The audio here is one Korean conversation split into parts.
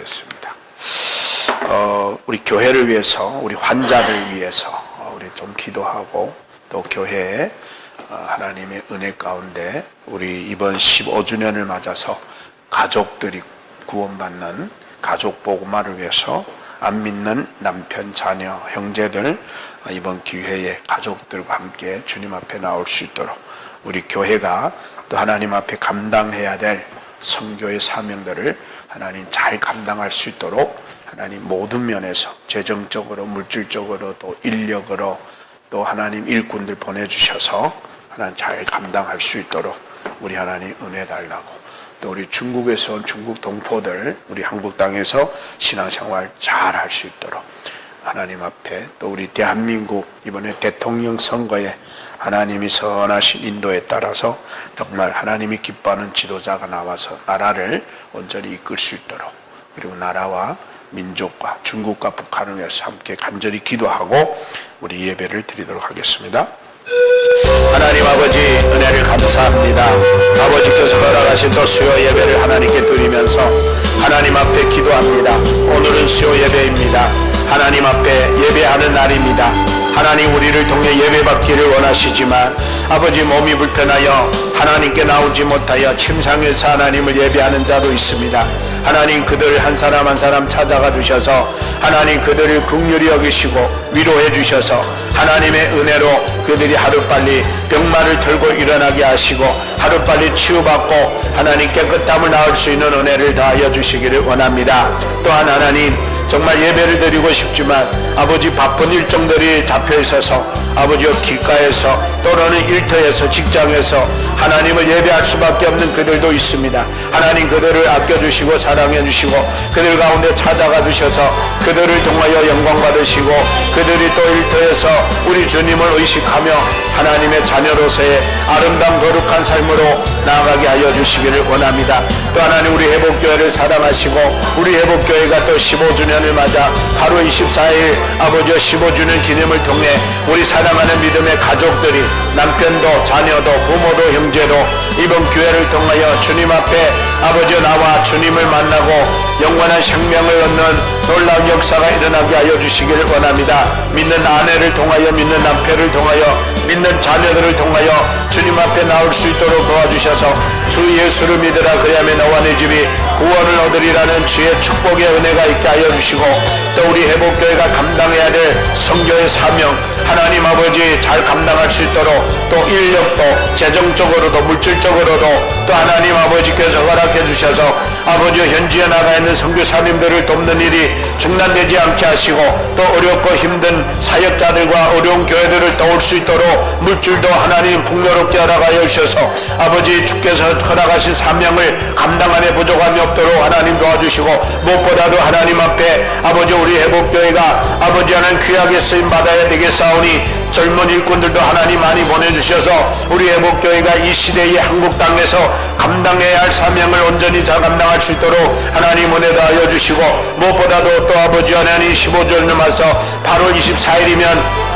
기도하겠습니다. 우리 교회를 위해서, 우리 환자들 위해서 우리 좀 기도하고, 또 교회에 하나님의 은혜 가운데 우리 이번 15주년을 맞아서 가족들이 구원받는 가족 복음화를 위해서 안 믿는 남편, 자녀, 형제들 이번 기회에 가족들과 함께 주님 앞에 나올 수 있도록, 우리 교회가 또 하나님 앞에 감당해야 될 선교의 사명들을 하나님 잘 감당할 수 있도록 하나님 모든 면에서 재정적으로, 물질적으로, 또 인력으로, 또 하나님 일꾼들 보내주셔서 하나님 잘 감당할 수 있도록 우리 하나님 은혜 달라고, 또 우리 중국에서 온 중국 동포들 우리 한국 땅에서 신앙생활 잘 할 수 있도록 하나님 앞에, 또 우리 대한민국 이번에 대통령 선거에 하나님이 선하신 인도에 따라서 정말 하나님이 기뻐하는 지도자가 나와서 나라를 온전히 이끌 수 있도록, 그리고 나라와 민족과 중국과 북한을 위해서 함께 간절히 기도하고 우리 예배를 드리도록 하겠습니다. 하나님 아버지, 은혜를 감사합니다. 아버지께서 허락하신 또 수요 예배를 하나님께 드리면서 하나님 앞에 기도합니다. 오늘은 수요 예배입니다. 하나님 앞에 예배하는 날입니다. 하나님 우리를 통해 예배받기를 원하시지만 아버지 몸이 불편하여 하나님께 나오지 못하여 침상에서 하나님을 예배하는 자도 있습니다. 하나님 그들 한 사람 한 사람 찾아가 주셔서 하나님 그들을 긍휼히 여기시고 위로해 주셔서 하나님의 은혜로 그들이 하루빨리 병마를 털고 일어나게 하시고 하루빨리 치유받고 하나님 깨끗함을 낳을 수 있는 은혜를 다하여 주시기를 원합니다. 또한 하나님 정말 예배를 드리고 싶지만 아버지 바쁜 일정들이 잡혀 있어서 아버지여 길가에서 또는 일터에서 직장에서 하나님을 예배할 수밖에 없는 그들도 있습니다. 하나님 그들을 아껴주시고 사랑해주시고 그들 가운데 찾아가 주셔서 그들을 통하여 영광 받으시고 그들이 또 일터에서 우리 주님을 의식하며 하나님의 자녀로서의 아름다운 거룩한 삶으로 나아가게 하여 주시기를 원합니다. 또 하나님 우리 회복교회를 사랑하시고 우리 회복교회가 또 15주년을 맞아 8월 24일 아버지의 15주년 기념을 통해 우리 사랑하는 믿음의 가족들이 남편도 자녀도 부모도 형제도 이번 교회를 통하여 주님 앞에 아버지 나와 주님을 만나고 영원한 생명을 얻는 놀라운 역사가 일어나게 하여 주시기를 원합니다. 믿는 아내를 통하여, 믿는 남편을 통하여, 믿는 자녀들을 통하여 주님 앞에 나올 수 있도록 도와주셔서 주 예수를 믿으라 그리하면 너와 네 집이 구원을 얻으리라는 주의 축복의 은혜가 있게 하여 주시고, 또 우리 회복교회가 감당해야 될 선교의 사명 하나님 아버지 잘 감당할 수 있도록, 또 인력도 재정적으로도 물질적으로도 또 하나님 아버지께서 허락해 주셔서 아버지 현지에 나가 있는 선교사님들을 돕는 일이 중단되지 않게 하시고, 또 어렵고 힘든 사역자들과 어려운 교회들을 도울 수 있도록 물질도 하나님 풍요롭게 허락하여 주셔서 아버지 주께서 허락하신 사명을 감당하는 부족함이 없도록 하나님 도와주시고, 무엇보다도 하나님 앞에 아버지 우리 회복교회가 아버지 하나님 귀하게 쓰임받아야 되겠사오니 젊은 일꾼들도 하나님 많이 보내주셔서 우리 회복교회가 이 시대의 한국 땅에서 감당해야 할 사명을 온전히 잘 감당할 수 있도록 하나님 은혜 다하여 주시고, 무엇보다도 또 아버지 하나님 15주년 넘어서 8월 24일이면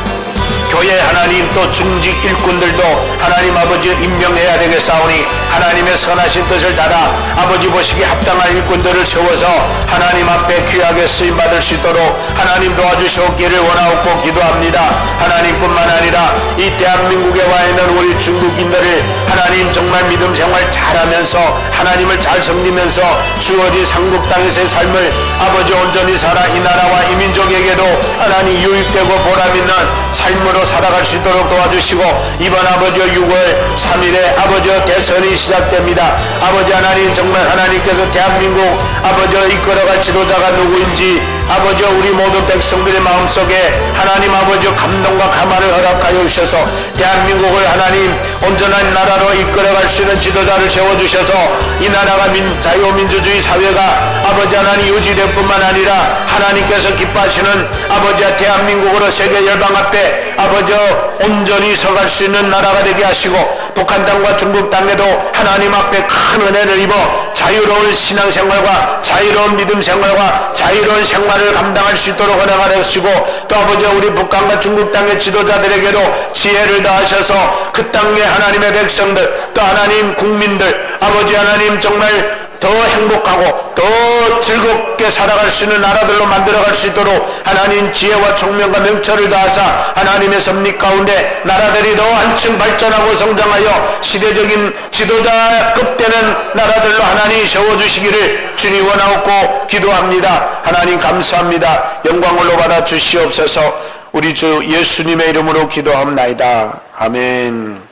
교회 하나님 또 중직 일꾼들도 하나님 아버지 임명해야 되겠사오니 하나님의 선하신 뜻을 따라 아버지 보시기에 합당한 일꾼들을 세워서 하나님 앞에 귀하게 쓰임받을 수 있도록 하나님 도와주시옵기를 원하옵고 기도합니다. 하나님뿐만 아니라 이 대한민국에 와 있는 우리 중국인들을 하나님 정말 믿음 생활 잘하면서 하나님을 잘 섬기면서 주어진 삼국 땅에서의 삶을 아버지 온전히 살아 이 나라와 이 민족에게도 하나님 유익되고 보람있는 삶으로 살아갈 수 있도록 도와주시고, 이번 아버지 6월 3일에 아버지 대선이 시작됩니다. 아버지 하나님 정말 하나님께서 대한민국 아버지 이끌어갈 지도자가 누구인지 아버지 우리 모든 백성들의 마음속에 하나님 아버지 감동과 감화를 허락하여 주셔서 대한민국을 하나님 온전한 나라로 이끌어갈 수 있는 지도자를 세워주셔서 이 나라가 자유민주주의 사회가 아버지 하나님 유지될 뿐만 아니라 하나님께서 기뻐하시는 아버지 대한민국으로 세계 열방 앞에 아버지 온전히 서갈 수 있는 나라가 되게 하시고, 북한 땅과 중국 땅에도 하나님 앞에 큰 은혜를 입어 자유로운 신앙생활과 자유로운 믿음 생활과 자유로운 생활을 감당할 수 있도록 허락하여 주시고, 또 아버지 우리 북한과 중국 땅의 지도자들에게도 지혜를 다하셔서 그 땅의 하나님의 백성들 또 하나님 국민들 아버지 하나님 정말 더 행복하고 더 즐겁게 살아갈 수 있는 나라들로 만들어갈 수 있도록 하나님 지혜와 총명과 명철을 다하사 하나님의 섭리 가운데 나라들이 더 한층 발전하고 성장하여 시대적인 지도자급 되는 나라들로 하나님 세워주시기를 주님 원하옵고 기도합니다. 하나님 감사합니다. 영광을 받아 주시옵소서. 우리 주 예수님의 이름으로 기도합나이다. 아멘.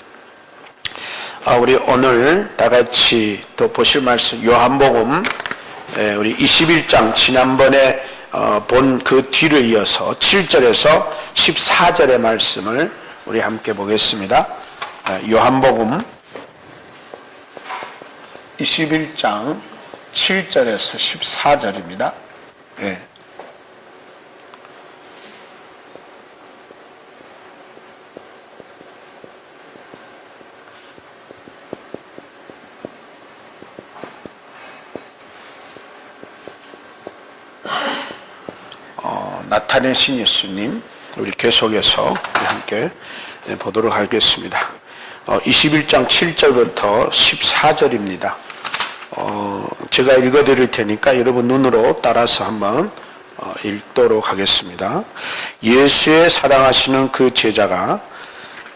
우리 오늘 다 같이 또 보실 말씀 요한복음 우리 21장 지난번에 본 그 뒤를 이어서 7절에서 14절의 말씀을 우리 함께 보겠습니다. 요한복음 21장 7절에서 14절입니다. 예. 나타내신 예수님, 우리 계속해서 함께 보도록 하겠습니다. 21장 7절부터 14절입니다. 제가 읽어드릴 테니까 여러분 눈으로 따라서 한번 읽도록 하겠습니다. 예수의 사랑하시는 그 제자가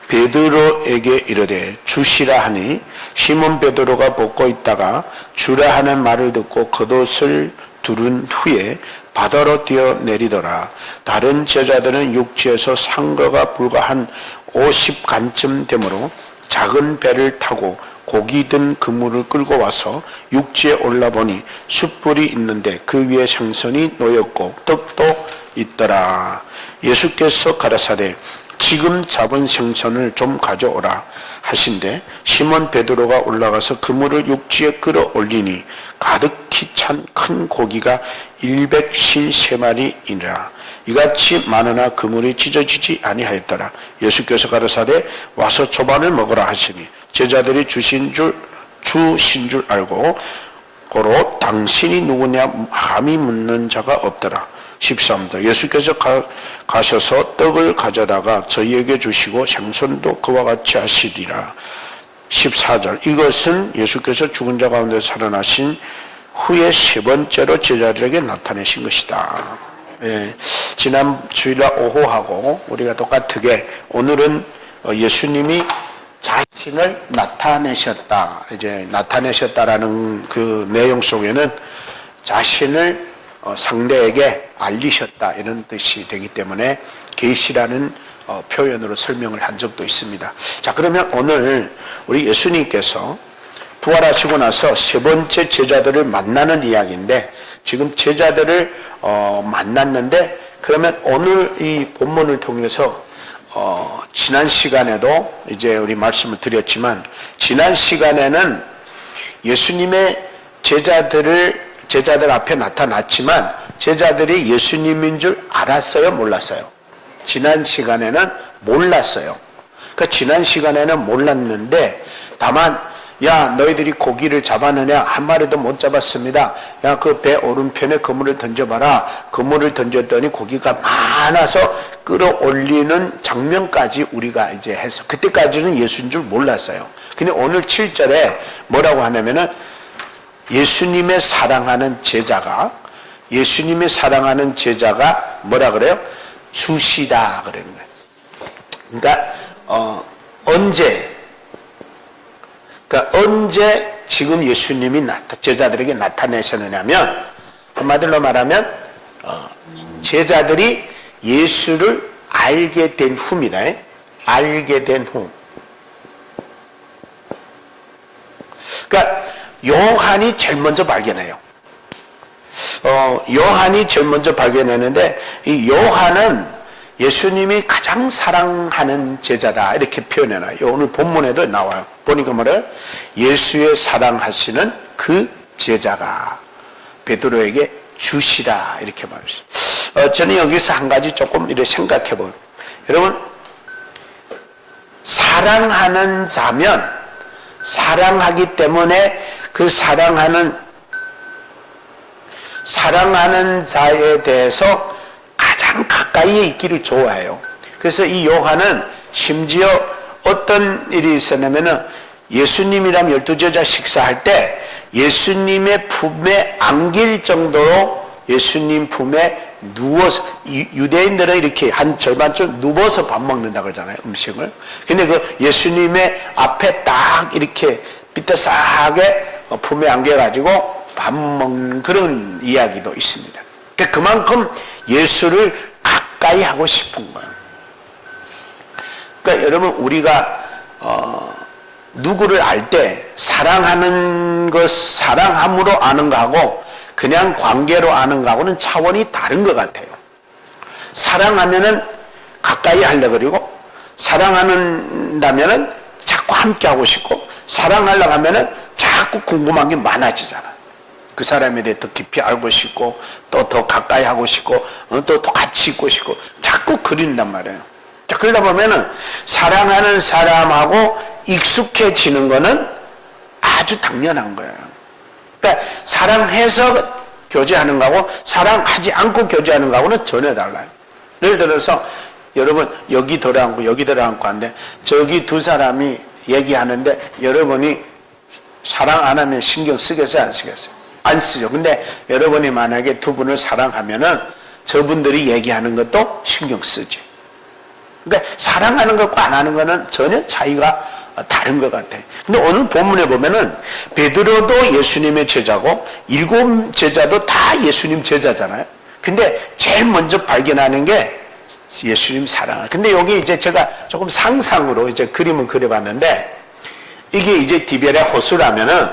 베드로에게 이르되 주시라 하니 시몬 베드로가 벗고 있다가 주라 하는 말을 듣고 겉옷을 두른 후에 바다로 뛰어내리더라. 다른 제자들은 육지에서 상거가 불과 한 50간쯤 되므로 작은 배를 타고 고기 든 그물을 끌고 와서 육지에 올라보니 숯불이 있는데 그 위에 생선이 놓였고 떡도 있더라. 예수께서 가라사대 지금 잡은 생선을 좀 가져오라 하신대 시몬 베드로가 올라가서 그물을 육지에 끌어올리니 가득히 찬 큰 고기가 153마리이니라. 이같이 많으나 그물이 찢어지지 아니하였더라. 예수께서 가라사대 와서 조반을 먹으라 하시니 제자들이 주신 줄 알고 고로 당신이 누구냐 감히 묻는 자가 없더라. 13절 예수께서 가셔서 떡을 가져다가 저희에게 주시고 생선도 그와 같이 하시리라. 14절 이것은 예수께서 죽은 자 가운데 살아나신 후에 세 번째로 제자들에게 나타내신 것이다. 예, 지난 주일날 오후하고 우리가 똑같게 오늘은 예수님이 자신을 나타내셨다. 이제 나타내셨다라는 그 내용 속에는 자신을 상대에게 알리셨다 이런 뜻이 되기 때문에 계시라는 표현으로 설명을 한 적도 있습니다. 자, 그러면 오늘 우리 예수님께서 부활하시고 나서 세 번째 제자들을 만나는 이야기인데 지금 제자들을 만났는데 그러면 오늘 이 본문을 통해서 지난 시간에도 이제 우리 말씀을 드렸지만 지난 시간에는 예수님의 제자들 앞에 나타났지만 제자들이 예수님인 줄 알았어요? 몰랐어요? 지난 시간에는 몰랐어요. 그러니까 지난 시간에는 몰랐는데 다만 야 너희들이 고기를 잡았느냐 한 마리도 못 잡았습니다. 야 그 배 오른편에 그물을 던져봐라. 그물을 던졌더니 고기가 많아서 끌어올리는 장면까지 우리가 이제 해서 그때까지는 예수인 줄 몰랐어요. 근데 오늘 7절에 뭐라고 하냐면은 예수님의 사랑하는 제자가 뭐라 그래요? 주시다 그러는 거예요. 그러니까 언제 지금 예수님이 제자들에게 나타내셨느냐면 한마디로 말하면 제자들이 예수를 알게 된 후입니다. 알게 된 후. 그러니까 요한이 제일 먼저 발견해요. 요한이 제일 먼저 발견했는데 이 요한은 예수님이 가장 사랑하는 제자다 이렇게 표현해놔요. 오늘 본문에도 나와요. 보니까 뭐래요? 예수의 사랑하시는 그 제자가 베드로에게 주시라 이렇게 말했어요. 저는 여기서 한 가지 조금 이렇게 생각해봐요. 여러분 사랑하는 자면 사랑하기 때문에 그 사랑하는 자에 대해서 가장 가까이에 있기를 좋아해요. 그래서 이 요한은 심지어 어떤 일이 있었냐면은 예수님이랑 12제자 식사할 때 예수님의 품에 안길 정도로 예수님 품에 누워서, 유대인들은 이렇게 한 절반쯤 누워서 밥 먹는다 그러잖아요, 음식을. 근데 그 예수님의 앞에 딱 이렇게 삐뚤싸하게 품에 안겨가지고 밥 먹는 그런 이야기도 있습니다. 그만큼 예수를 가까이 하고 싶은 거예요. 그러니까 여러분, 우리가 누구를 알 때 사랑하는 것, 사랑함으로 아는 거하고 그냥 관계로 아는 거하고는 차원이 다른 것 같아요. 사랑하면은 가까이 하려고 그러고, 사랑한다면은 자꾸 함께 하고 싶고, 사랑하려고 하면은 자꾸 궁금한 게 많아지잖아. 그 사람에 대해 더 깊이 알고 싶고, 또 더 가까이 하고 싶고, 또 같이 있고 싶고, 자꾸 그린단 말이에요. 자, 그러다 보면은 사랑하는 사람하고 익숙해지는 거는 아주 당연한 거예요. 그러니까 사랑해서 교제하는 거하고 사랑하지 않고 교제하는 거하고는 전혀 달라요. 예를 들어서 여러분 여기 들어앉고 여기 들어앉고 하는데 저기 두 사람이 얘기하는데 여러분이 사랑 안 하면 신경 쓰겠어요, 안 쓰겠어요? 안 쓰죠. 근데 여러분이 만약에 두 분을 사랑하면은 저분들이 얘기하는 것도 신경 쓰지. 그러니까 사랑하는 것과 안 하는 것은 전혀 차이가 다른 것 같아요. 근데 오늘 본문에 보면은 베드로도 예수님의 제자고 7 제자도 다 예수님 제자잖아요. 근데 제일 먼저 발견하는 게 예수님 사랑을. 근데 여기 이제 제가 조금 상상으로 이제 그림을 그려봤는데 이게 이제 디베레 호수라면은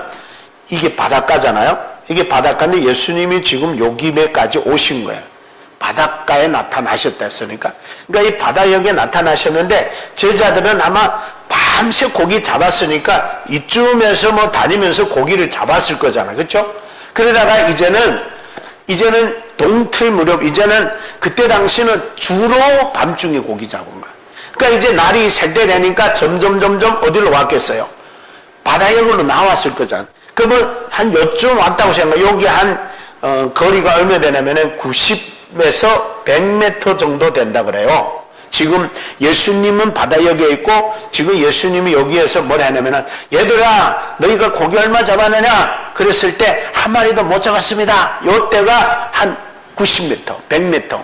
이게 바닷가잖아요. 이게 바닷가인데 예수님이 지금 여기까지 오신 거예요. 바닷가에 나타나셨다 했으니까. 그러니까 이 바다역에 나타나셨는데 제자들은 아마 밤새 고기 잡았으니까 이쯤에서 뭐 다니면서 고기를 잡았을 거잖아. 그렇죠? 그러다가 이제는 동틀 무렵, 이제는 그때 당시는 주로 밤중에 고기 잡은 거야. 그러니까 이제 날이 셀 때 되니까 점점 어디로 왔겠어요? 바다역으로 나왔을 거잖아. 그러면 한 요쯤 왔다고 생각해. 여기 거리가 얼마 되냐면은 90에서 100m 정도 된다 그래요. 지금 예수님은 바다역에 있고 지금 예수님이 여기에서 뭘 하냐면은 얘들아 너희가 고기 얼마 잡았느냐 그랬을 때 한 마리도 못 잡았습니다. 요때가 한 90m 100m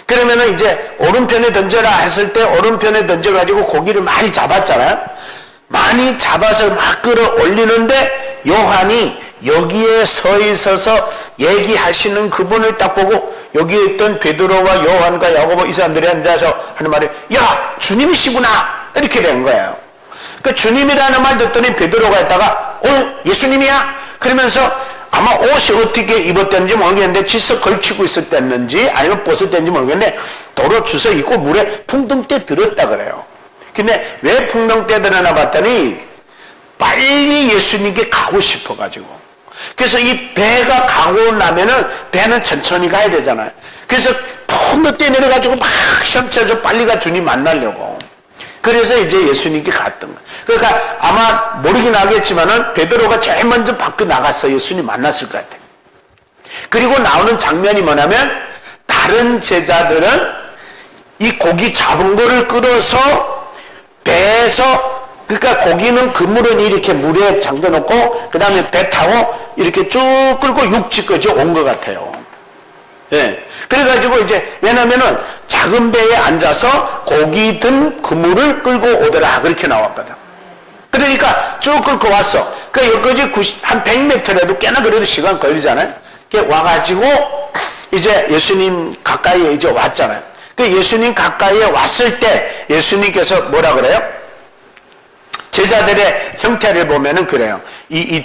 그러면은 이제 오른편에 던져라 했을 때 오른편에 던져가지고 고기를 많이 잡았잖아요. 많이 잡아서 막 끌어올리는데 요한이 여기에 서 있어서 얘기하시는 그분을 딱 보고 여기에 있던 베드로와 요한과 야고보 이 사람들이 앉아서 하는 말이 야 주님이시구나 이렇게 된 거예요. 그 주님이라는 말 듣더니 베드로가 있다가 예수님이야? 그러면서 아마 옷이 어떻게 입었던지 모르겠는데 지서 걸치고 있었댔는지 아니면 벗었댔는지 모르겠는데 도로 주워 입고 물에 풍덩 때 들었다 그래요. 근데 왜 풍덩 때 들었나 봤더니 빨리 예수님께 가고 싶어가지고. 그래서 이 배가 가고 나면은 배는 천천히 가야 되잖아요. 그래서 풍덩 때 내려가지고 막 시험쳐서 빨리 가 주님 만나려고. 그래서 이제 예수님께 갔던 거예요. 그러니까 아마 모르긴 하겠지만은 베드로가 제일 먼저 밖에 나가서 예수님 만났을 것 같아요. 그리고 나오는 장면이 뭐냐면 다른 제자들은 이 고기 잡은 거를 끌어서 배에서 그러니까 고기는 그물은 이렇게 물에 잠궈놓고 그 다음에 배 타고 이렇게 쭉 끌고 육지까지 온 것 같아요. 예. 그래가지고 이제 왜냐면은 작은 배에 앉아서 고기 든 그물을 끌고 오더라 그렇게 나왔거든. 그러니까 쭉 끌고 왔어. 그러니까 여기까지 한 100m라도 꽤나 그래도 시간 걸리잖아요. 이렇게 와가지고 이제 예수님 가까이에 이제 왔잖아요. 그 예수님 가까이에 왔을 때 예수님께서 뭐라 그래요? 제자들의 형태를 보면은 그래요.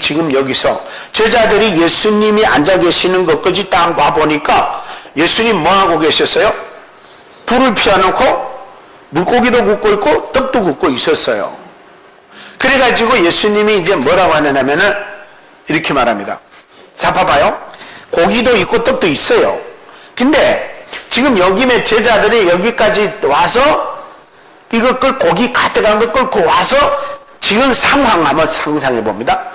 지금 여기서 제자들이 예수님이 앉아 계시는 것까지 딱 와보니까 예수님 뭐 하고 계셨어요? 불을 피워놓고 물고기도 굽고 있고 떡도 굽고 있었어요. 그래가지고 예수님이 이제 뭐라고 하냐면은 이렇게 말합니다. 자, 봐봐요. 고기도 있고 떡도 있어요. 근데 지금 여기에 제자들이 여기까지 와서 고기 가득한 거 끌고 와서 지금 상황 한번 상상해 봅니다.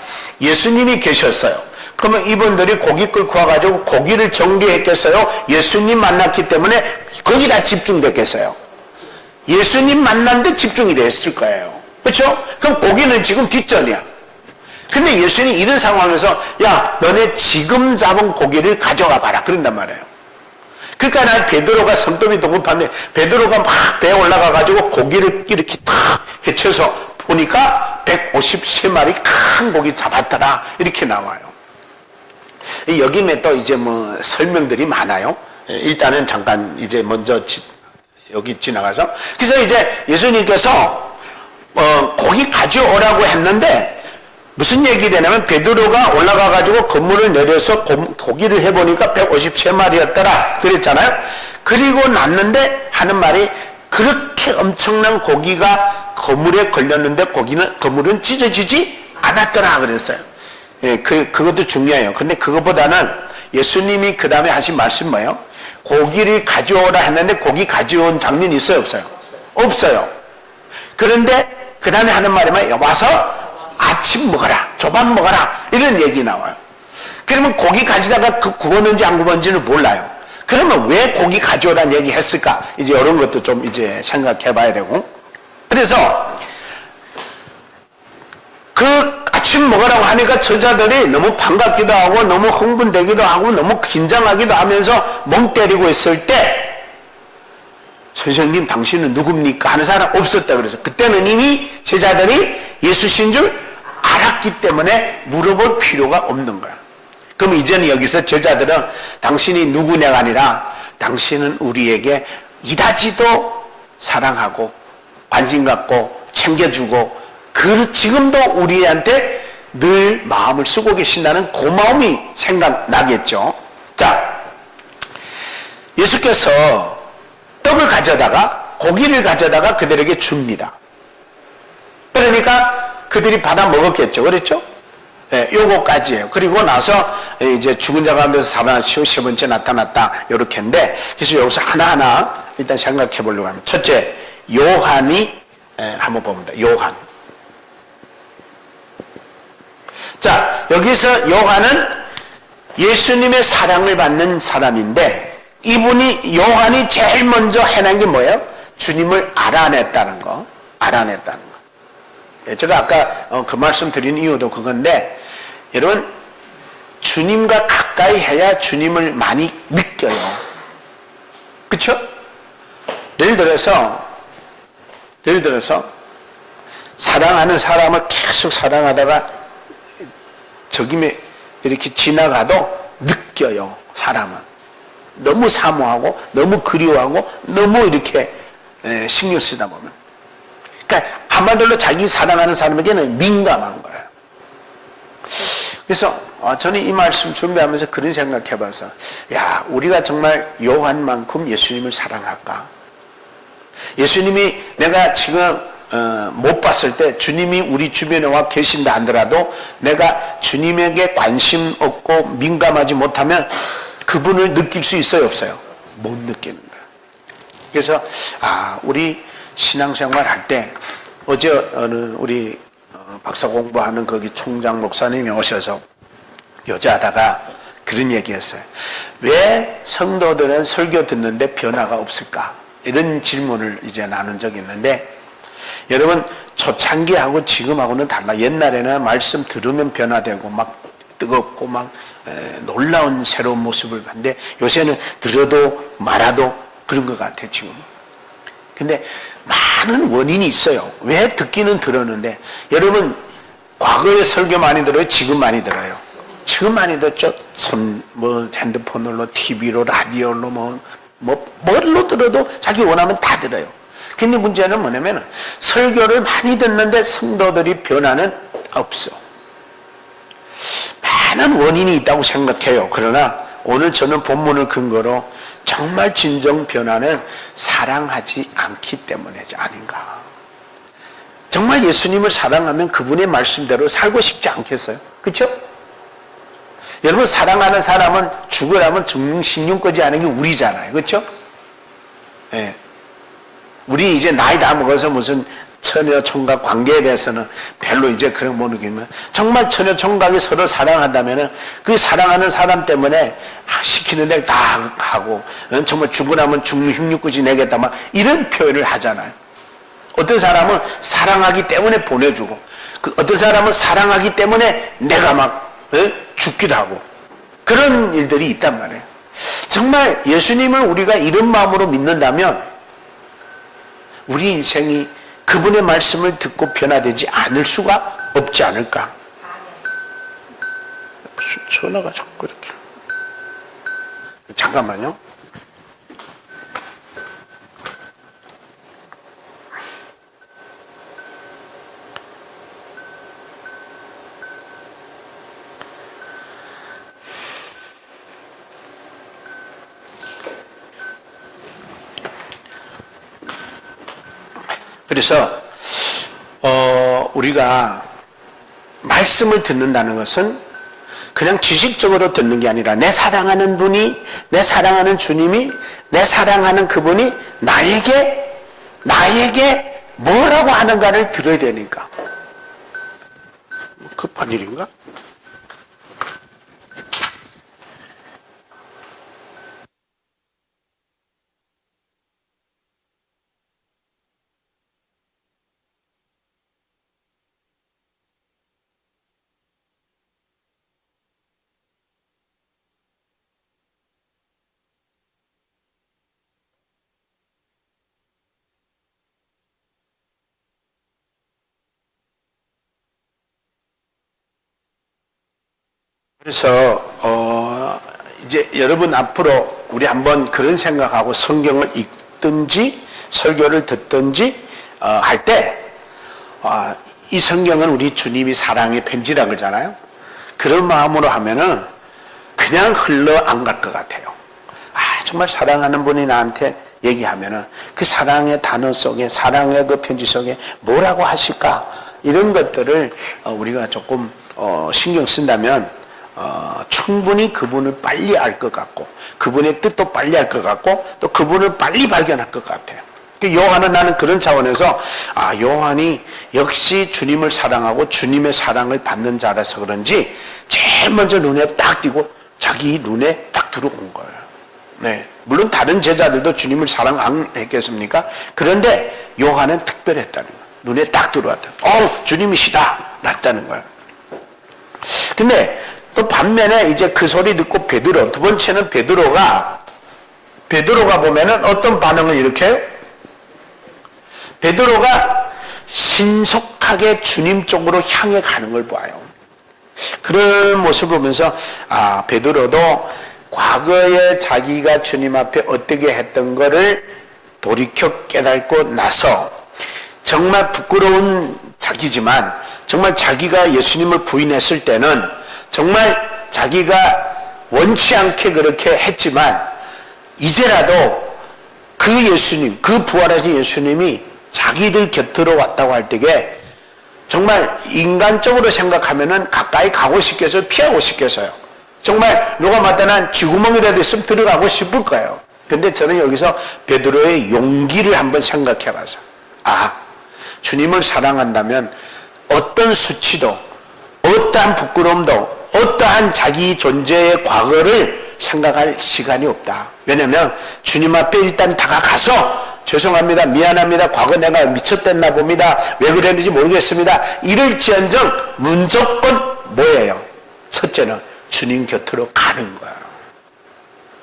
예수님이 계셨어요. 그러면 이분들이 고기 끌고 와가지고 고기를 정리했겠어요? 예수님 만났기 때문에 거기다 집중됐겠어요? 예수님 만났는데 집중이 됐을 거예요. 그렇죠? 그럼 고기는 지금 뒷전이야. 근데 예수님이 이런 상황에서 야 너네 지금 잡은 고기를 가져가 봐라 그런단 말이에요. 그러니까 난 베드로가 성도이 동급한데 베드로가 막 배에 올라가 가지고 고기를 이렇게 탁 헤쳐서 보니까 153마리 큰 고기 잡았더라 이렇게 나와요. 여기에 또 이제 뭐 설명들이 많아요. 일단은 잠깐 이제 먼저 여기 지나가서 그래서 이제 예수님께서 고기 가져오라고 했는데 무슨 얘기를 하냐면 베드로가 올라가 가지고 건물을 내려서 고기를 해보니까 153마리였더라 그랬잖아요. 그리고 났는데 하는 말이 그렇게 엄청난 고기가 그물에 걸렸는데 그물은 찢어지지 않았더라 그랬어요. 예, 그것도 중요해요. 근데 그것보다는 예수님이 그 다음에 하신 말씀 뭐예요? 고기를 가져오라 했는데 고기 가져온 장면이 있어요 없어요? 없어요. 그런데 그 다음에 하는 말이 뭐예요? 와서 아침 먹어라, 조밥 먹어라 이런 얘기 나와요. 그러면 고기 가져다가 구웠는지 안 구웠는지는 몰라요. 그러면 왜 고기 가져오라는 얘기 했을까? 이제 이런 것도 좀 이제 생각해 봐야 되고. 그래서 그 아침 먹으라고 하니까 저자들이 너무 반갑기도 하고 너무 흥분되기도 하고 너무 긴장하기도 하면서 멍 때리고 있을 때 선생님 당신은 누굽니까? 하는 사람 없었다 그래서 그때는 이미 제자들이 예수신 줄 알았기 때문에 물어볼 필요가 없는 거야. 그럼 이제는 여기서 제자들은 당신이 누구냐가 아니라 당신은 우리에게 이다지도 사랑하고 관심 갖고 챙겨주고 지금도 우리한테 늘 마음을 쓰고 계신다는 고마움이 생각나겠죠. 자, 예수께서 떡을 가져다가 고기를 가져다가 그들에게 줍니다. 그러니까 그들이 받아 먹었겠죠. 그랬죠? 예, 요거까지예요. 그리고 나서 이제 죽은 자 가운데서 살아나시고 세 번째 나타났다. 요렇게인데 그래서 여기서 하나하나 일단 생각해 보려고 합니다. 첫째, 요한이 한번 봅니다. 요한. 자, 여기서 요한은 예수님의 사랑을 받는 사람인데 이분이 요한이 제일 먼저 해낸 게 뭐예요? 주님을 알아냈다는 거. 알아냈다는 거. 제가 아까 그 말씀 드린 이유도 그건데 여러분 주님과 가까이 해야 주님을 많이 느껴요. 그렇죠? 예를 들어서 사랑하는 사람을 계속 사랑하다가 저김에 이렇게 지나가도 느껴요. 사람은 너무 사모하고 너무 그리워하고 너무 이렇게 신경 쓰다 보면 그러니까 한마디로 자기 사랑하는 사람에게는 민감한 거예요. 그래서 저는 이 말씀 준비하면서 그런 생각해 봐서 야 우리가 정말 요한만큼 예수님을 사랑할까? 예수님이 내가 지금 못 봤을 때 주님이 우리 주변에 와 계신다 하더라도 내가 주님에게 관심 없고 민감하지 못하면 그분을 느낄 수 있어요 없어요? 못 느끼는 거예요. 그래서 우리 신앙생활 할 때 어제 우리 박사 공부하는 거기 총장 목사님이 오셔서 여자하다가 그런 얘기했어요. 왜 성도들은 설교 듣는데 변화가 없을까? 이런 질문을 이제 나눈 적이 있는데 여러분 초창기하고 지금하고는 달라. 옛날에는 말씀 들으면 변화되고 막 뜨겁고 막 놀라운 새로운 모습을 봤는데 요새는 들어도 말아도 그런 것 같아 지금. 근데 많은 원인이 있어요. 왜 듣기는 들었는데 여러분 과거에 설교 많이 들어요? 지금 많이 들어요? 지금 많이 듣죠. 핸드폰으로 TV로 라디오로 뭘로 들어도 자기 원하면 다 들어요. 근데 문제는 뭐냐면 설교를 많이 듣는데 성도들이 변화는 없어. 많은 원인이 있다고 생각해요. 그러나 오늘 저는 본문을 근거로 정말 진정 변화는 사랑하지 않기 때문이지 아닌가. 정말 예수님을 사랑하면 그분의 말씀대로 살고 싶지 않겠어요? 그렇죠? 여러분 사랑하는 사람은 죽으라면 죽는 신용까지 하는 게 우리잖아요. 그렇죠? 예. 우리 이제 나이 다 먹어서 무슨 처녀 총각 관계에 대해서는 별로 이제 그런 못 느끼면 정말 처녀 총각이 서로 사랑한다면은 그 사랑하는 사람 때문에 시키는 대로 다 하고 정말 죽으라면 죽는 흉육까지 내겠다 막 이런 표현을 하잖아요. 어떤 사람은 사랑하기 때문에 보내주고 그 어떤 사람은 사랑하기 때문에 내가 막 죽기도 하고 그런 일들이 있단 말이에요. 정말 예수님을 우리가 이런 마음으로 믿는다면 우리 인생이 그분의 말씀을 듣고 변화되지 않을 수가 없지 않을까. 전화가 자꾸 이렇게. 잠깐만요. 그래서 우리가 말씀을 듣는다는 것은 그냥 지식적으로 듣는 게 아니라 내 사랑하는 분이, 내 사랑하는 주님이, 내 사랑하는 그분이 나에게 뭐라고 하는가를 들어야 되니까. 급한 일인가? 그래서 이제 여러분 앞으로 우리 한번 그런 생각하고 성경을 읽든지 설교를 듣든지 할 때 이 성경은 우리 주님이 사랑의 편지라 그러잖아요. 그런 마음으로 하면은 그냥 흘러 안 갈 것 같아요. 정말 사랑하는 분이 나한테 얘기하면은 그 사랑의 단어 속에, 사랑의 그 편지 속에 뭐라고 하실까? 이런 것들을 우리가 조금 신경 쓴다면 충분히 그분을 빨리 알 것 같고 그분의 뜻도 빨리 알 것 같고 또 그분을 빨리 발견할 것 같아요. 요한은 나는 그런 차원에서 요한이 역시 주님을 사랑하고 주님의 사랑을 받는 자라서 그런지 제일 먼저 눈에 딱 띄고 자기 눈에 딱 들어온 거예요. 네, 물론 다른 제자들도 주님을 사랑 안 했겠습니까? 그런데 요한은 특별했다는 거예요. 눈에 딱 들어왔다. 주님이시다 랐다는 거예요. 근데 또 반면에 이제 그 소리 듣고 베드로, 두 번째는 베드로가 보면은 어떤 반응을 이렇게 해요? 베드로가 신속하게 주님 쪽으로 향해 가는 걸 봐요. 그런 모습을 보면서 베드로도 과거에 자기가 주님 앞에 어떻게 했던 거를 돌이켜 깨닫고 나서 정말 부끄러운 자기지만 정말 자기가 예수님을 부인했을 때는 정말 자기가 원치 않게 그렇게 했지만 이제라도 그 예수님, 그 부활하신 예수님이 자기들 곁으로 왔다고 할 때에 정말 인간적으로 생각하면은 가까이 가고 싶겠어요? 피하고 싶겠어요? 정말 누가 마땅한 쥐구멍이라도 있으면 들어가고 싶을 거예요. 근데 저는 여기서 베드로의 용기를 한번 생각해 봐서 주님을 사랑한다면 어떤 수치도 어떠한 부끄러움도 어떠한 자기 존재의 과거를 생각할 시간이 없다. 왜냐하면 주님 앞에 일단 다가가서 죄송합니다, 미안합니다, 과거 내가 미쳤댔나 봅니다, 왜 그랬는지 모르겠습니다, 이럴지언정 무조건 뭐예요? 첫째는 주님 곁으로 가는 거야.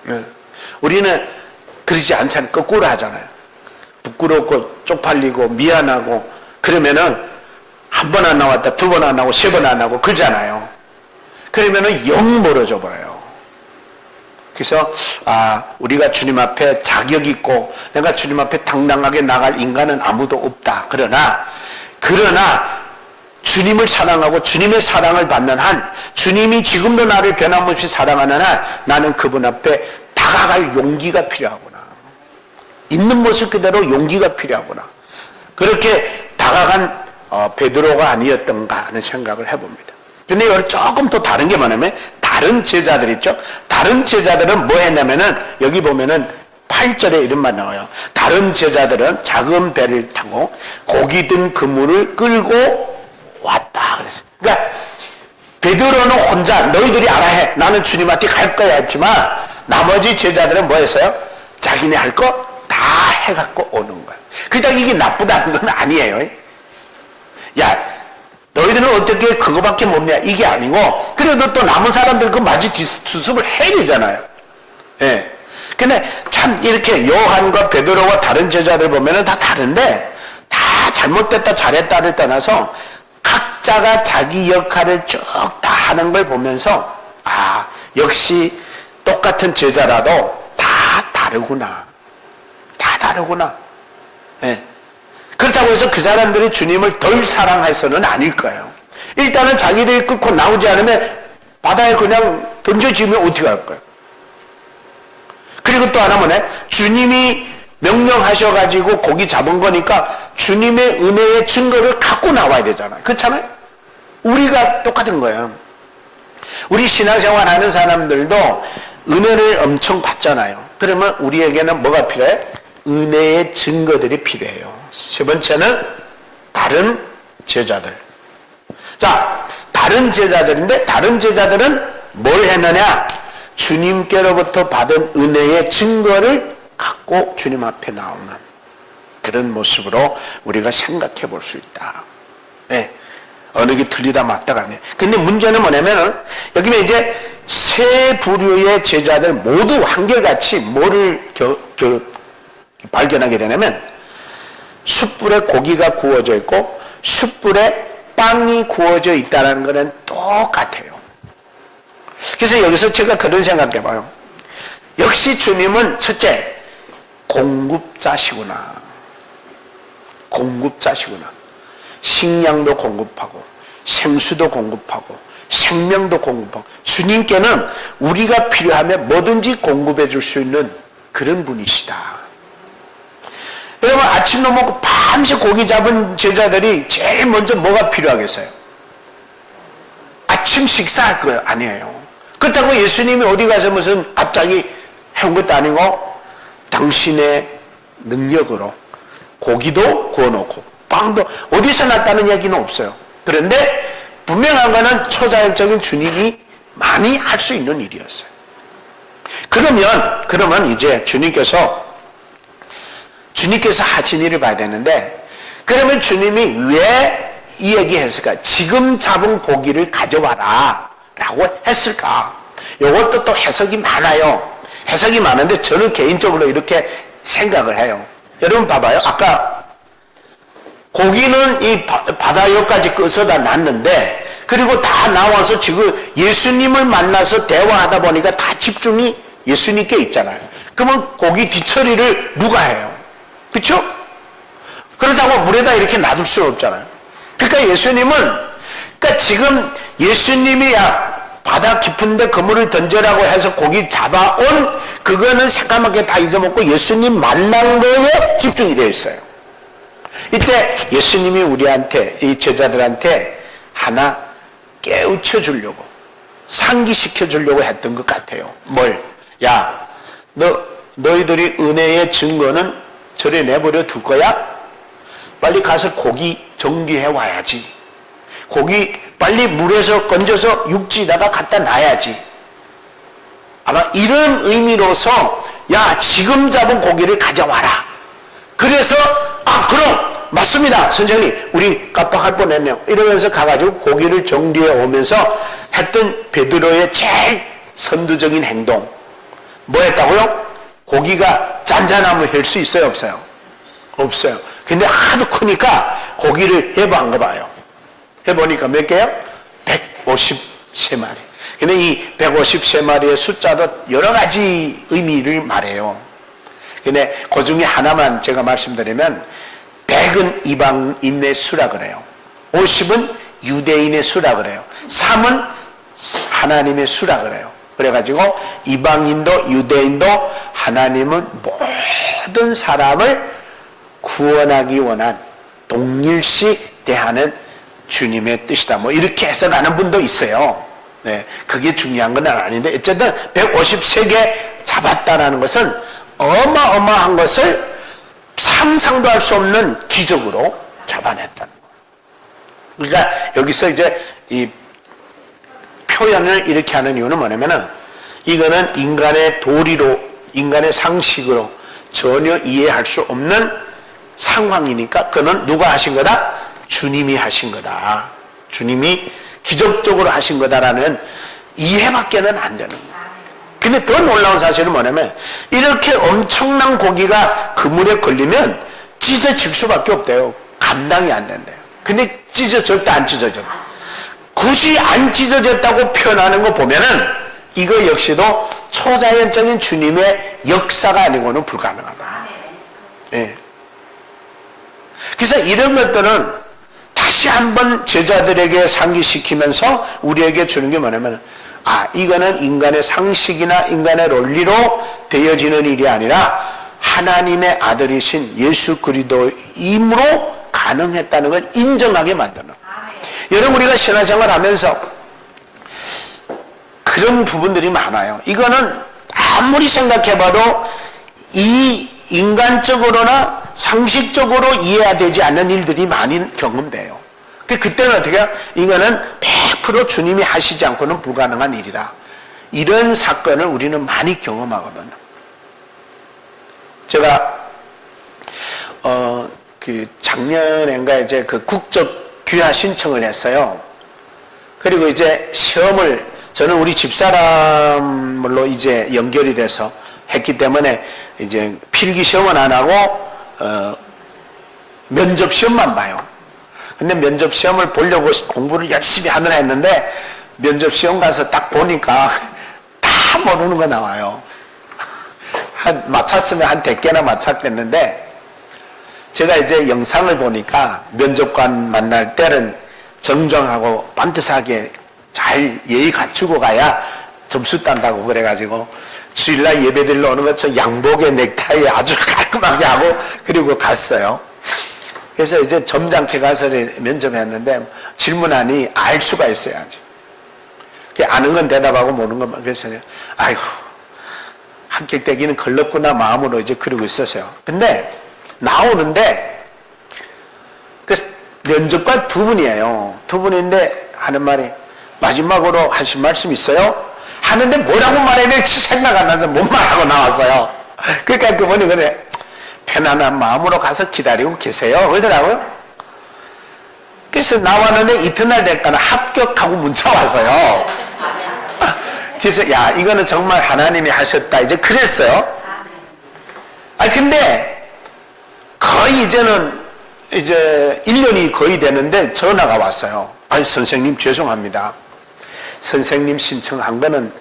네. 우리는 그러지 않잖아요. 거꾸로 하잖아요. 부끄럽고 쪽팔리고 미안하고 그러면은 한 번 안 나왔다, 두 번 안 나오고 세 번 안 나오고 그러잖아요. 그러면은 영 멀어져 버려요. 그래서 우리가 주님 앞에 자격 있고 내가 주님 앞에 당당하게 나갈 인간은 아무도 없다. 그러나 주님을 사랑하고 주님의 사랑을 받는 한, 주님이 지금도 나를 변함없이 사랑하는 한 나는 그분 앞에 다가갈 용기가 필요하구나. 있는 모습 그대로 용기가 필요하구나. 그렇게 다가간 베드로가 아니었던가 하는 생각을 해봅니다. 근데 여기 조금 더 다른 게 뭐냐면 다른 제자들 있죠. 다른 제자들은 뭐 했냐면은 여기 보면은 8절에 이런 말 나와요. 다른 제자들은 작은 배를 타고 고기 든 그물을 끌고 왔다 그랬어요. 그러니까 베드로는 혼자 너희들이 알아 해, 나는 주님한테 갈 거야 했지만 나머지 제자들은 뭐 했어요? 자기네 할 거 다 해갖고 오는 거예요. 그러니까 이게 나쁘다는 건 아니에요. 야, 너희들은 어떻게 그거밖에 못냐? 이게 아니고, 그래도 또 남은 사람들 그 마지 수습을 해야 되잖아요. 예. 근데 참 이렇게 요한과 베드로와 다른 제자들 보면은 다 다른데, 다 잘못됐다 잘했다를 떠나서 각자가 자기 역할을 쭉 다 하는 걸 보면서, 아, 역시 똑같은 제자라도 다 다르구나. 다 다르구나. 예. 그렇다고 해서 그 사람들이 주님을 덜 사랑해서는 아닐 거예요. 일단은 자기들이 끊고 나오지 않으면 바다에 그냥 던져지면 어떻게 할 거예요? 그리고 또 하나 뭐네? 주님이 명령하셔가지고 고기 잡은 거니까 주님의 은혜의 증거를 갖고 나와야 되잖아요. 그렇잖아요? 우리가 똑같은 거예요. 우리 신앙생활 하는 사람들도 은혜를 엄청 받잖아요. 그러면 우리에게는 뭐가 필요해? 은혜의 증거들이 필요해요. 세 번째는 다른 제자들. 자, 다른 제자들인데 다른 제자들은 뭘 했느냐? 주님께로부터 받은 은혜의 증거를 갖고 주님 앞에 나오는 그런 모습으로 우리가 생각해 볼 수 있다. 네. 어느 게 틀리다 맞다가 아니에요. 근데 문제는 뭐냐면은 여기는 이제 세 부류의 제자들 모두 한결같이 뭐를 발견하게 되냐면 숯불에 고기가 구워져 있고 숯불에 빵이 구워져 있다는 것은 똑같아요. 그래서 여기서 제가 그런 생각해 봐요. 역시 주님은 첫째 공급자시구나. 공급자시구나. 식량도 공급하고 생수도 공급하고 생명도 공급하고 주님께는 우리가 필요하면 뭐든지 공급해 줄 수 있는 그런 분이시다. 여러분 아침도 먹고 밤새 고기 잡은 제자들이 제일 먼저 뭐가 필요하겠어요? 아침 식사할 거예요? 아니에요. 그렇다고 예수님이 어디 가서 무슨 갑자기 해온 것도 아니고 당신의 능력으로 고기도 구워놓고 빵도 어디서 났다는 얘기는 없어요. 그런데 분명한 거는 초자연적인 주님이 많이 할 수 있는 일이었어요. 그러면 이제 주님께서 하신 일을 봐야 되는데, 그러면 주님이 왜 이 얘기 했을까? 지금 잡은 고기를 가져와라 라고 했을까? 이것도 또 해석이 많아요. 해석이 많은데 저는 개인적으로 이렇게 생각을 해요. 여러분 봐봐요. 아까 고기는 이 바다역까지 끌어다 놨는데, 그리고 다 나와서 지금 예수님을 만나서 대화하다 보니까 다 집중이 예수님께 있잖아요. 그러면 고기 뒤처리를 누가 해요? 그렇죠? 그렇다고 물에다 이렇게 놔둘 수 없잖아요. 그러니까 예수님은, 그러니까 지금 예수님이 바다 깊은데 그물을 던져라고 해서 고기 잡아온 그거는 새까맣게 다 잊어먹고 예수님 만난 거에 집중이 되어 있어요. 이때 예수님이 우리한테, 이 제자들한테 하나 깨우쳐 주려고, 상기시켜 주려고 했던 것 같아요. 뭘? 야, 너희들이 은혜의 증거는 저래 내버려 둘 거야? 빨리 가서 고기 정리해 와야지. 고기 빨리 물에서 건져서 육지에다가 갖다 놔야지. 아마 이런 의미로서 야, 지금 잡은 고기를 가져와라. 그래서 그럼 맞습니다 선생님, 우리 깜빡할 뻔했네요 이러면서 가가지고 고기를 정리해 오면서 했던 베드로의 제일 선두적인 행동 뭐 했다고요? 고기가 잔잔함을 할 수 있어요 없어요? 없어요. 근데 하도 크니까 고기를 해본 거 봐요. 해보니까 몇 개요? 153마리. 근데 이 153마리의 숫자도 여러 가지 의미를 말해요. 근데 그 중에 하나만 제가 말씀드리면 100은 이방인의 수라 그래요. 50은 유대인의 수라 그래요. 3은 하나님의 수라 그래요. 그래가지고 이방인도 유대인도 하나님은 모든 사람을 구원하기 원한 동일시 대하는 주님의 뜻이다. 뭐 이렇게 해석하는 분도 있어요. 네, 그게 중요한 건 아닌데 어쨌든 153개 잡았다라는 것은 어마어마한 것을 상상도 할 수 없는 기적으로 잡아냈다는 거예요. 그러니까 여기서 이제 이 표현을 이렇게 하는 이유는 뭐냐면은 이거는 인간의 도리로, 인간의 상식으로 전혀 이해할 수 없는 상황이니까 그는 누가 하신 거다? 주님이 하신 거다. 주님이 기적적으로 하신 거다라는 이해밖에는 안 되는 거예요. 근데 더 놀라운 사실은 뭐냐면 이렇게 엄청난 고기가 그물에 걸리면 찢어질 수밖에 없대요. 감당이 안 된대요. 근데 절대 안 찢어져. 굳이 안 찢어졌다고 표현하는 거 보면은 이거 역시도 초자연적인 주님의 역사가 아니고는 불가능하다. 예. 그래서 이런 것들은 다시 한번 제자들에게 상기시키면서 우리에게 주는 게 뭐냐면, 이거는 인간의 상식이나 인간의 논리로 되어지는 일이 아니라 하나님의 아들이신 예수 그리스도임으로 가능했다는 걸 인정하게 만드는. 여러분, 우리가 신앙생활 하면서 그런 부분들이 많아요. 이거는 아무리 생각해봐도 이 인간적으로나 상식적으로 이해가 되지 않는 일들이 많이 경험돼요. 그때는 어떻게 해요? 이거는 100% 주님이 하시지 않고는 불가능한 일이다. 이런 사건을 우리는 많이 경험하거든요. 제가 작년인가 이제 그 국적 귀화 신청을 했어요. 그리고 이제 시험을 저는 우리 집사람으로 이제 연결이 돼서 했기 때문에 이제 필기 시험은 안 하고 면접 시험만 봐요. 근데 면접 시험을 보려고 공부를 열심히 하느라 했는데 면접 시험 가서 딱 보니까 다 모르는 거 나와요. 맞췄으면 한 100개나 맞췄겠는데 제가 이제 영상을 보니까 면접관 만날 때는 정정하고 반듯하게 잘 예의 갖추고 가야 점수 딴다고 그래가지고 주일날 예배드리러 오는 것처럼 양복에 넥타이에 아주 깔끔하게 하고 그리고 갔어요. 그래서 이제 점잖게 가서 면접했는데 질문하니 알 수가 있어야지. 아는 건 대답하고 모르는 것만. 그래서 아이고 합격되기는 걸렸구나 마음으로 이제 그러고 있었어요. 근데 나오는데 그 면접관 두 분이에요. 두 분인데 하는 말이 마지막으로 하신 말씀 있어요? 하는데 뭐라고 말해야 될지 생각 안 나서 못 말하고 나왔어요. 그러니까 그분이 그래 편안한 마음으로 가서 기다리고 계세요 그러더라고요. 그래서 나왔는데 이튿날 되니까 합격하고 문자 와서요. 그래서 야 이거는 정말 하나님이 하셨다 이제 그랬어요. 근데 거의 이제 1년이 거의 되는데 전화가 왔어요. 아니 선생님 죄송합니다. 선생님 신청한 거는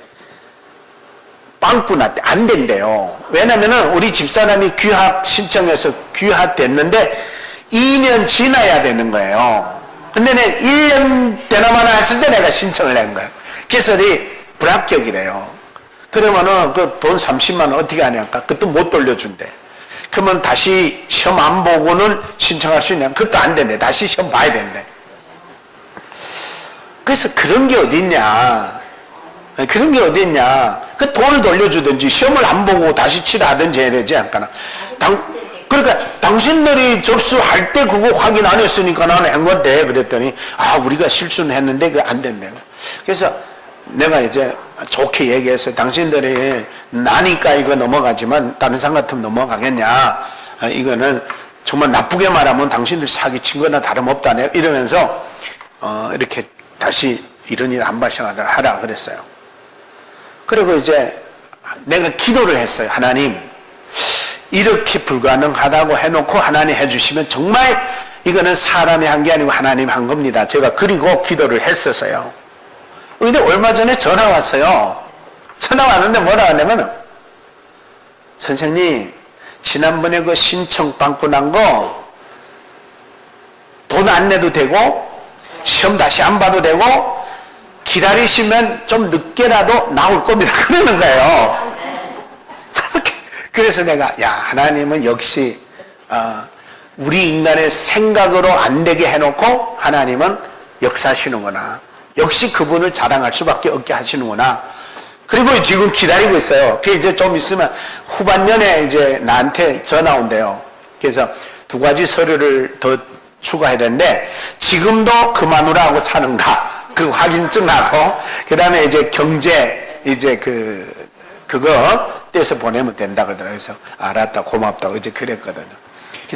빵꾸나 안 된대요. 왜냐면은 우리 집사람이 귀학 신청해서 귀학됐는데 2년 지나야 되는 거예요. 근데 내 1년 되나마나 했을 때 내가 신청을 한 거예요. 그래서 불합격이래요. 그러면은 그 돈 30만 원 어떻게 하냐니까 그것도 못 돌려준대. 그러면 다시 시험 안 보고는 신청할 수 있냐? 그것도 안 된대. 다시 시험 봐야 된대. 그래서 그런 게 어디 있냐? 그런 게 어디 있냐? 그 돈을 돌려주든지 시험을 안 보고 다시 치라든지 해야 되지 않을까나? 그러니까 당신들이 접수할 때 그거 확인 안 했으니까 나는 한 건데 그랬더니 우리가 실수는 했는데 그게 안 된대. 그래서 내가 이제 좋게 얘기해서 당신들이 나니까 이거 넘어가지만 다른 사람 같으면 넘어가겠냐? 이거는 정말 나쁘게 말하면 당신들 사기친 거나 다름없다. 이러면서 이렇게 다시 이런 일 안 발생하도록 하라 그랬어요. 그리고 이제 내가 기도를 했어요. 하나님 이렇게 불가능하다고 해놓고 하나님 해주시면 정말 이거는 사람이 한 게 아니고 하나님 한 겁니다. 제가 그리고 기도를 했었어요. 근데 얼마 전에 전화 왔어요. 전화 왔는데 뭐라 하냐면 선생님 지난번에 그 신청 빵꾸 난 거 돈 안 내도 되고 시험 다시 안 봐도 되고 기다리시면 좀 늦게라도 나올 겁니다. 그러는 거예요. 그래서 내가 하나님은 역시 우리 인간의 생각으로 안 되게 해놓고 하나님은 역사하시는구나. 역시 그분을 자랑할 수밖에 없게 하시는구나. 그리고 지금 기다리고 있어요. 그 이제 좀 있으면 후반년에 이제 나한테 전화 온대요. 그래서 2가지 서류를 더 추가해야 되는데 지금도 그 마누라하고 사는가 그 확인증하고 그 다음에 이제 경제 이제 그거 떼서 보내면 된다 그러더라고요. 그래서 알았다 고맙다고 이제 그랬거든요.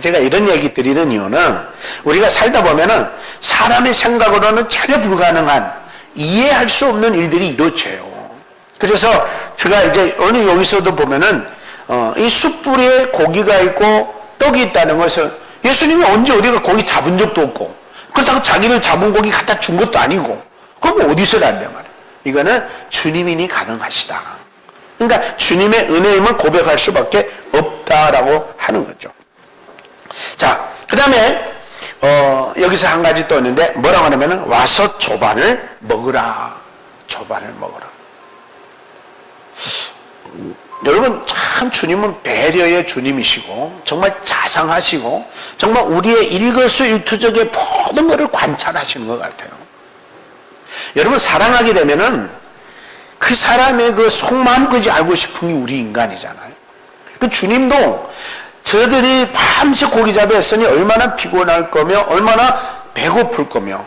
제가 이런 얘기 드리는 이유는 우리가 살다 보면은 사람의 생각으로는 전혀 불가능한 이해할 수 없는 일들이 이루어져요. 그래서 제가 이제 오늘 여기서도 보면은 이 숯불에 고기가 있고 떡이 있다는 것을 예수님이 언제 어디가 고기 잡은 적도 없고 그렇다고 자기를 잡은 고기 갖다 준 것도 아니고 그럼 어디서 난단 말이에요. 이거는 주님이니 가능하시다. 그러니까 주님의 은혜임을 고백할 수밖에 없다라고 하는 거죠. 자, 그 다음에 여기서 한 가지 또 있는데 뭐라고 하냐면은 와서 조반을 먹으라. 조반을 먹으라. 여러분 참 주님은 배려의 주님이시고 정말 자상하시고 정말 우리의 일거수일투족의 모든 것을 관찰하시는 것 같아요. 여러분 사랑하게 되면은 그 사람의 그 속마음까지 알고 싶은 게 우리 인간이잖아요. 그 주님도 저들이 밤새 고기 잡았으니 얼마나 피곤할 거며 얼마나 배고플 거며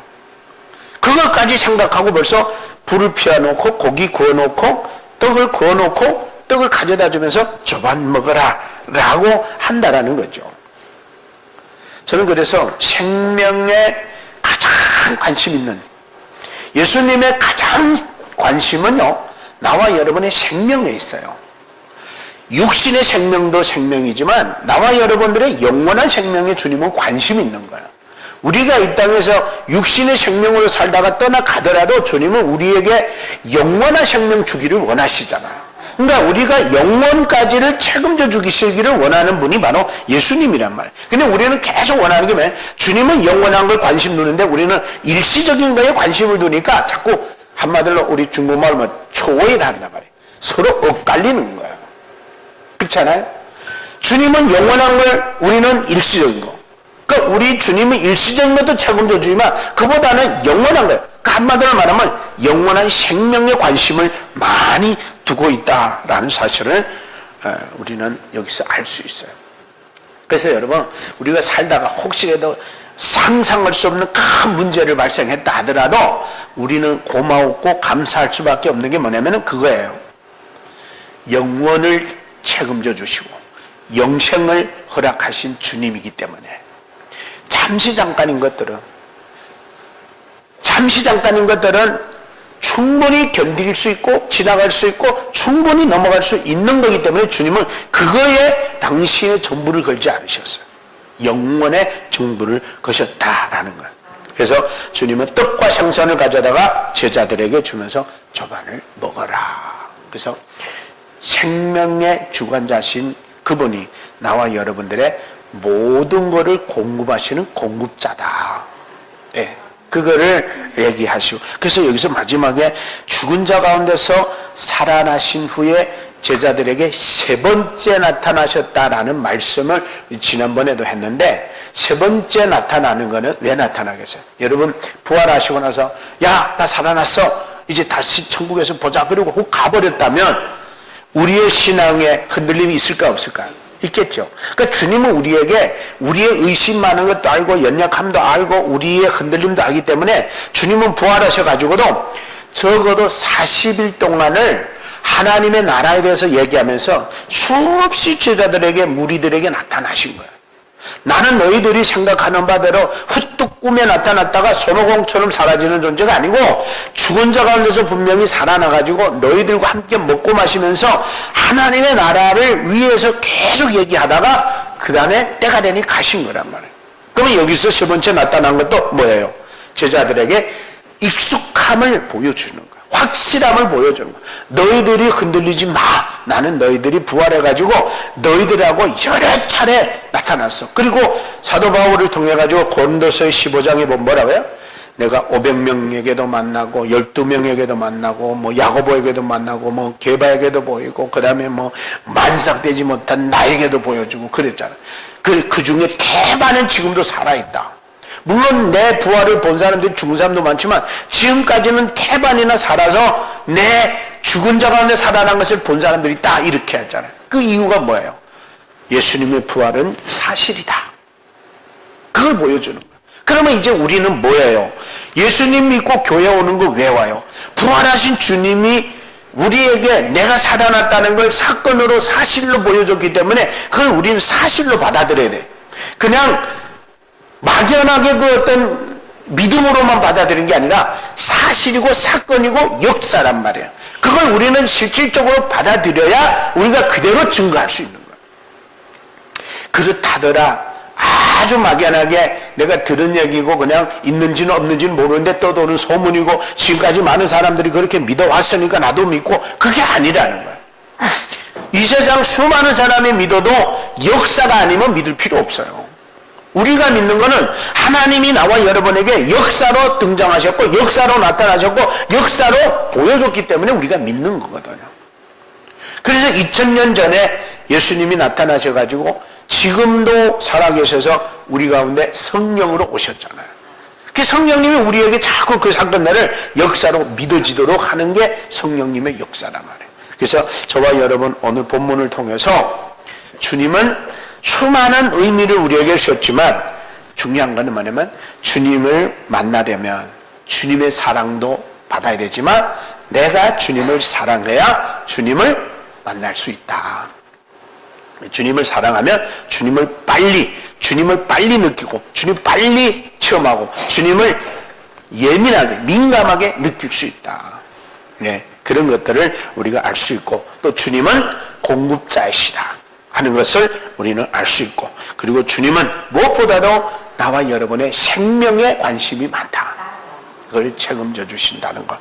그것까지 생각하고 벌써 불을 피워놓고 고기 구워놓고 떡을 구워놓고 떡을 가져다 주면서 조반 먹어라 라고 한다라는 거죠. 저는 그래서 생명에 가장 관심 있는 예수님의 가장 관심은요 나와 여러분의 생명에 있어요. 육신의 생명도 생명이지만 나와 여러분들의 영원한 생명에 주님은 관심이 있는 거예요. 우리가 이 땅에서 육신의 생명으로 살다가 떠나가더라도 주님은 우리에게 영원한 생명 주기를 원하시잖아요. 그러니까 우리가 영원까지를 책임져 주시기를 원하는 분이 바로 예수님이란 말이에요. 근데 우리는 계속 원하는 게 뭐예요? 주님은 영원한 걸 관심 두는데 우리는 일시적인 거에 관심을 두니까 자꾸 한마디로 우리 중국말로 초회를 한단 말이에요. 서로 엇갈리는 거예요. 그렇잖아요? 주님은 영원한 걸 우리는 일시적인 거. 그러니까 우리 주님은 일시적인 것도 책임져 주지만 그보다는 영원한 거예요. 그러니까 한마디로 말하면 영원한 생명에 관심을 많이 두고 있다라는 사실을 우리는 여기서 알 수 있어요. 그래서 여러분 우리가 살다가 혹시라도 상상할 수 없는 큰 문제를 발생했다 하더라도 우리는 고마웠고 감사할 수밖에 없는 게 뭐냐면 그거예요. 영원을 책임져 주시고 영생을 허락하신 주님이기 때문에 잠시 잠깐인 것들은 충분히 견딜 수 있고 지나갈 수 있고 충분히 넘어갈 수 있는 거기 때문에 주님은 그거에 당신의 전부를 걸지 않으셨어요. 영원의 전부를 거셨다라는 거예요. 그래서 주님은 떡과 생선을 가져다가 제자들에게 주면서 저반을 먹어라. 그래서 생명의 주관자신 그분이 나와 여러분들의 모든 것을 공급하시는 공급자다. 예, 그거를 얘기하시고 그래서 여기서 마지막에 죽은 자 가운데서 살아나신 후에 제자들에게 세 번째 나타나셨다라는 말씀을 지난번에도 했는데 세 번째 나타나는 거는 왜 나타나겠어요? 여러분 부활하시고 나서 야, 나 살아났어. 이제 다시 천국에서 보자. 그리고 혹 가버렸다면 우리의 신앙에 흔들림이 있을까 없을까요? 있겠죠. 그러니까 주님은 우리에게 우리의 의심 많은 것도 알고 연약함도 알고 우리의 흔들림도 알기 때문에 주님은 부활하셔가지고도 적어도 40일 동안을 하나님의 나라에 대해서 얘기하면서 수없이 제자들에게 무리들에게 나타나신 거예요. 나는 너희들이 생각하는 바대로 후뚝 꿈에 나타났다가 손오공처럼 사라지는 존재가 아니고 죽은 자 가운데서 분명히 살아나가지고 너희들과 함께 먹고 마시면서 하나님의 나라를 위해서 계속 얘기하다가 그 다음에 때가 되니 가신 거란 말이에요. 그러면 여기서 세 번째 나타난 것도 뭐예요? 제자들에게 익숙함을 보여주는 거예요. 확실함을 보여주는 거예요. 너희들이 흔들리지 마. 나는 너희들이 부활해가지고 너희들하고 여러 차례 나타났어. 그리고 사도 바울을 통해가지고 고린도서의 15장에 보면 뭐라고요? 내가 500명에게도 만나고 12명에게도 만나고 뭐 야고보에게도 만나고 뭐 게바에게도 보이고 그 다음에 뭐 만삭되지 못한 나에게도 보여주고 그랬잖아요. 그 중에 대반은 지금도 살아있다. 물론 내 부활을 본 사람들이 죽은 사람도 많지만 지금까지는 태반이나 살아서 내 죽은 자 가운데 살아난 것을 본 사람들이 있다 이렇게 하잖아요. 그 이유가 뭐예요? 예수님의 부활은 사실이다. 그걸 보여주는 거예요. 그러면 이제 우리는 뭐예요? 예수님 믿고 교회 오는 거 왜 와요? 부활하신 주님이 우리에게 내가 살아났다는 걸 사건으로 사실로 보여줬기 때문에 그걸 우리는 사실로 받아들여야 돼. 그냥 막연하게 그 어떤 믿음으로만 받아들이는 게 아니라 사실이고 사건이고 역사란 말이에요. 그걸 우리는 실질적으로 받아들여야 우리가 그대로 증거할 수 있는 거예요. 그렇다더라 아주 막연하게 내가 들은 얘기고 그냥 있는지는 없는지는 모르는데 떠도는 소문이고 지금까지 많은 사람들이 그렇게 믿어왔으니까 나도 믿고, 그게 아니라는 거예요. 이 세상 수많은 사람이 믿어도 역사가 아니면 믿을 필요 없어요. 우리가 믿는 거는 하나님이 나와 여러분에게 역사로 등장하셨고 역사로 나타나셨고 역사로 보여줬기 때문에 우리가 믿는 거거든요. 그래서 2000년 전에 예수님이 나타나셔가지고 지금도 살아계셔서 우리 가운데 성령으로 오셨잖아요. 그 성령님이 우리에게 자꾸 그 사건들을 역사로 믿어지도록 하는 게 성령님의 역사란 말이에요. 그래서 저와 여러분 오늘 본문을 통해서 주님은 수많은 의미를 우리에게 주셨지만 중요한 것은 뭐냐면 주님을 만나려면 주님의 사랑도 받아야 되지만 내가 주님을 사랑해야 주님을 만날 수 있다. 주님을 사랑하면 주님을 빨리 느끼고 주님 빨리 체험하고 주님을 예민하게 민감하게 느낄 수 있다. 네, 그런 것들을 우리가 알 수 있고 또 주님은 공급자이시다 하는 것을 우리는 알 수 있고, 그리고 주님은 무엇보다도 나와 여러분의 생명에 관심이 많다. 그걸 책임져 주신다는 걸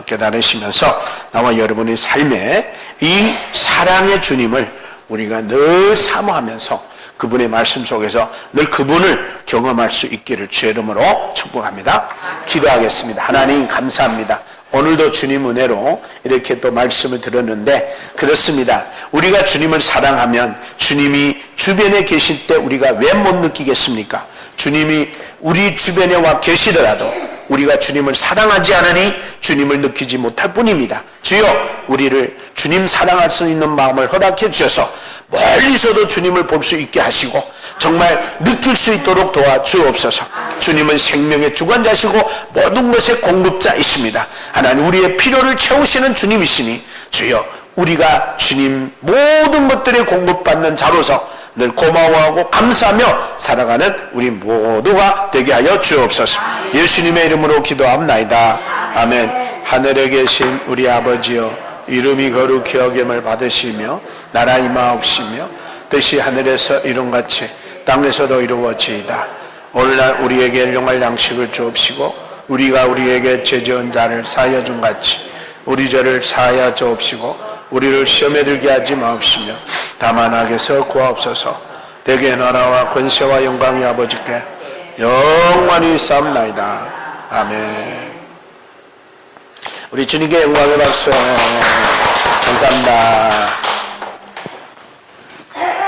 깨달으시면서 나와 여러분의 삶에 이 사랑의 주님을 우리가 늘 사모하면서 그분의 말씀 속에서 늘 그분을 경험할 수 있기를 주의 이름으로 축복합니다. 기도하겠습니다. 하나님 감사합니다. 오늘도 주님 은혜로 이렇게 또 말씀을 들었는데 그렇습니다. 우리가 주님을 사랑하면 주님이 주변에 계실 때 우리가 왜 못 느끼겠습니까? 주님이 우리 주변에 와 계시더라도 우리가 주님을 사랑하지 않으니 주님을 느끼지 못할 뿐입니다. 주여 우리를 주님 사랑할 수 있는 마음을 허락해 주셔서 멀리서도 주님을 볼 수 있게 하시고 정말 느낄 수 있도록 도와주옵소서. 주님은 생명의 주관자시고 모든 것의 공급자이십니다. 하나님 우리의 필요를 채우시는 주님이시니 주여 우리가 주님 모든 것들에 공급받는 자로서 늘 고마워하고 감사하며 살아가는 우리 모두가 되게 하여 주옵소서. 예수님의 이름으로 기도합나이다. 아멘. 하늘에 계신 우리 아버지여 이름이 거룩히 여김을 받으시며 나라 임하옵시며 뜻이 하늘에서 이룬같이 땅에서도 이루어지이다. 오늘날 우리에게 일용할 양식을 주옵시고 우리가 우리에게 죄 지은 자를 사하여 준 같이 우리 죄를 사하여 주옵시고 우리를 시험에 들게 하지 마옵시며 다만 악에서 구하옵소서. 대개 나라와 권세와 영광이 아버지께 영원히 쌓옵나이다. 아멘. 우리 주님께 영광의 박수. 감사합니다.